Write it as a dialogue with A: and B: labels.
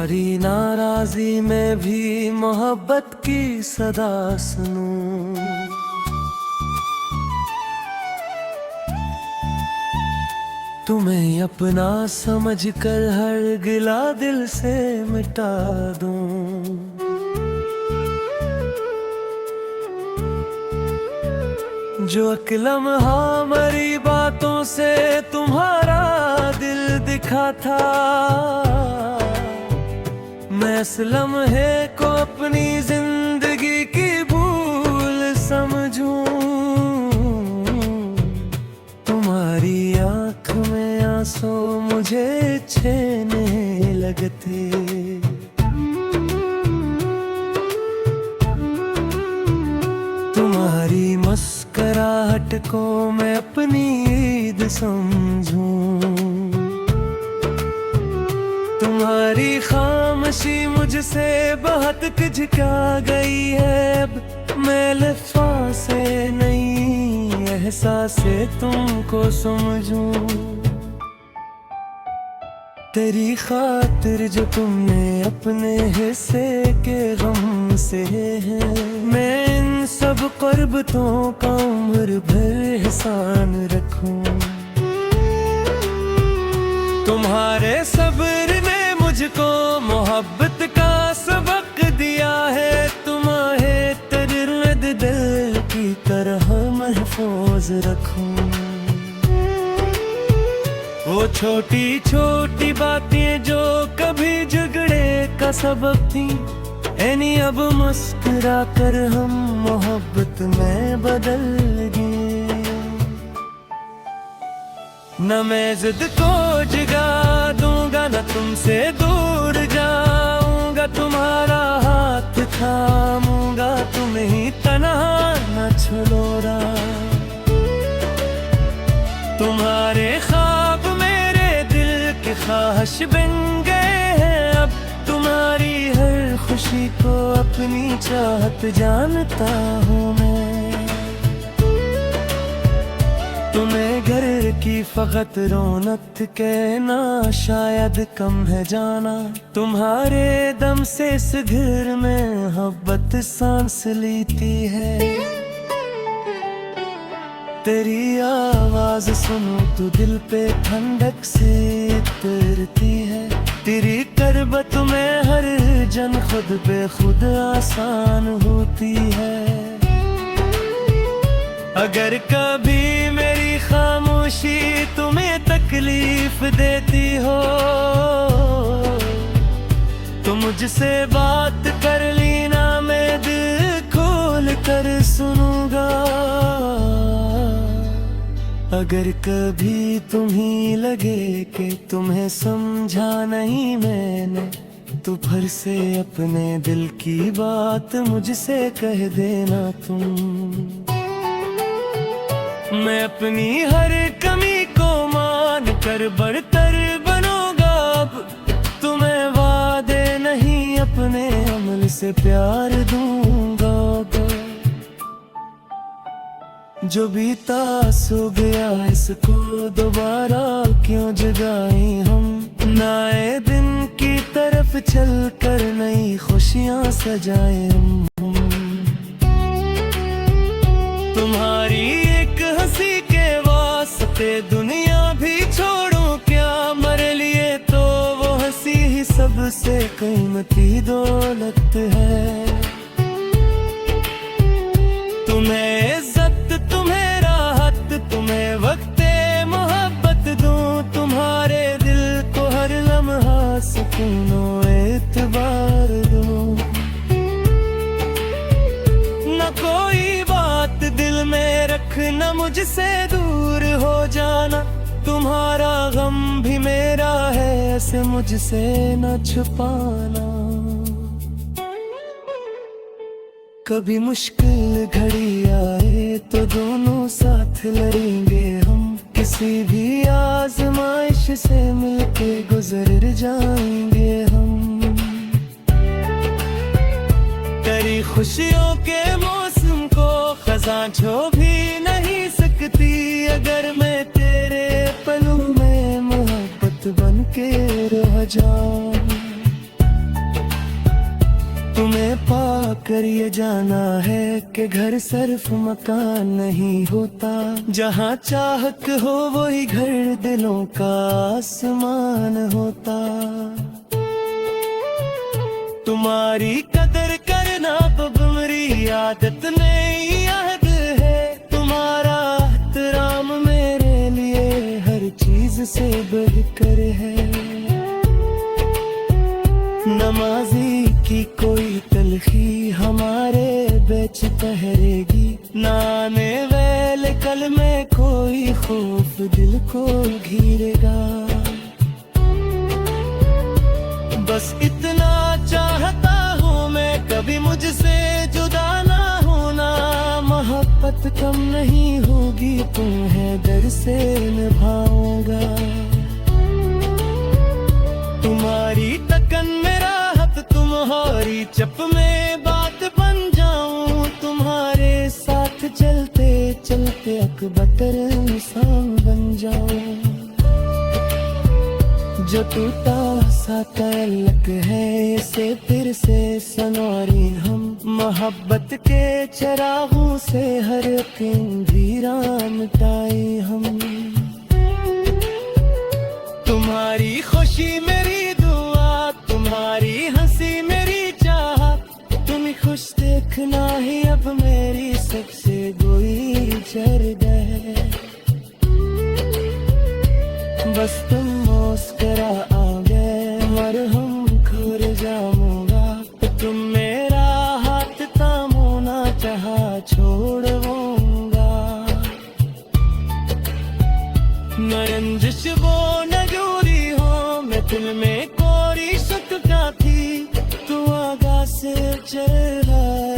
A: तुम्हारी नाराजी में भी मोहब्बत की सदा सुनूं। तुम्हें अपना समझकर हर गिला दिल से मिटा दूं। जो लम्हा मरी बातों से तुम्हारा दिल दिखा था, मैं इस लम्हे को अपनी जिंदगी की भूल समझूं। तुम्हारी आँख में आंसू मुझे छेने लगते, तुम्हारी मुस्कुराहट को मैं अपनी ईद समझूं। तुम्हारी खामोशी मुझसे बहुत खिंचका गई है, अब मैं लफ्ज़ों से नहीं एहसास से तुमको समझूं। तेरी खातिर जो तुमने अपने हिस्से के गम से है, मैं इन सब क़ुर्बतों का उम्र भर एहसान रखूं। तुम्हारे सब्र ने मुझको मोहब्बत का सबक दिया है, तुम्हारे तजर्बे दिल की तरह महफूज रखूं। वो छोटी छोटी बातें जो कभी झगड़े का सबब थी, यानी अब मुस्कुरा कर हम मोहब्बत में बदल गए। न मैं जिद को जगा दूंगा, न तुमसे दूर जाऊंगा, तुम्हारा हाथ थामूंगा, तुम्हें ही तन्हा न छोड़ूंगा। तुम्हारे ख्वाब मेरे दिल के ख्वाहिश बन गए हैं, अब तुम्हारी हर खुशी को अपनी चाहत जानता हूँ मैं। तुम्हें घर की फकत रौनक कहना शायद कम है जाना, तुम्हारे दम से इस घर में मोहब्बत सांस लेती है। तेरी आवाज सुनो तो दिल पे ठंडक से उतरती है, तेरी करबत में हर जन खुद पे खुद आसान होती है। अगर कभी मेरी खामोशी तुम्हें तकलीफ देती हो, तो मुझसे बात कर लेना, मैं दिल खोल कर सुनूंगा। अगर कभी तुम्हें लगे कि तुम्हें समझा नहीं मैंने, तो फिर से अपने दिल की बात मुझसे कह देना तुम। मैं अपनी हर कमी को मान कर बढ़तर बनूंगा, अब तुम्हें वादे नहीं अपने अमल से प्यार दूंगा। जो बीता सो गया इसको दोबारा क्यों जगाए हम, नए दिन की तरफ चल कर नई खुशियां सजाए हम। तुम्हारी एक हंसी के वास्ते दुनिया भी छोड़ूं क्या, मर लिए तो वो हंसी ही सबसे कीमती दौलत है। तुम्हें इज्जत, तुम्हें राहत, तुम्हें वक्ते मोहब्बत दूं, तुम्हारे दिल को हर लम्हा सुकून और एतबार दूं। न कोई बात दिल में रखना, मुझसे दूर हो जाना, तुम्हारा गम भी मेरा है ऐसे मुझसे न छुपाना। कभी मुश्किल घड़ी आए तो दोनों साथ लड़ेंगे हम, किसी भी आजमाइश से मिलके गुजर जाएंगे हम। तेरी खुशियों के मौसम को खजां छू भी नहीं सकती, अगर मैं तेरे पलों में मोहब्बत बन के रह जाऊं। तुम्हें पाकर ये जाना है कि घर सिर्फ मकान नहीं होता, जहाँ चाहत हो वही घर दिलों का आसमान होता। तुम्हारी कदर करना अब मेरी आदत नहीं याद है, तुम्हारा एहतराम मेरे लिए हर चीज से बढ़कर है। नमाजी की कोई तलखी हमारे बेच ठहरेगी, नाने वेल कल में कोई खौफ दिल को घिरेगा। बस इतना चाहता हूँ मैं कभी मुझसे जुदा ना होना, मोहब्बत कम नहीं होगी तुम्हें डर से निभाऊंगा। तुम्हारी तकन मेरा हाथ तुम्हारी चप में बात बन जाऊं, तुम्हारे साथ चलते चलते अकबतर इंसान बन जाऊं। जो टूटा सा तल्लक है इसे फिर से संवारी हम, मोहब्बत के चरागों से हर अंधेरा मिटाए हम। तुम्हारी खुशी मेरी दुआ, तुम्हारी हंसी मेरी चाहत, तुम खुश देखना ही अब मेरी सबसे कोई जर्द है। बस तुम मुस्कुरा आओगे और हम खुर जाऊंगा, तुम मेरा हाथ थामो ना चाहा छोड़ूंगा। न रंजिश वो न दूरी हो, मैं दिल में कोरी शक का थी, तू आगा से चल रहा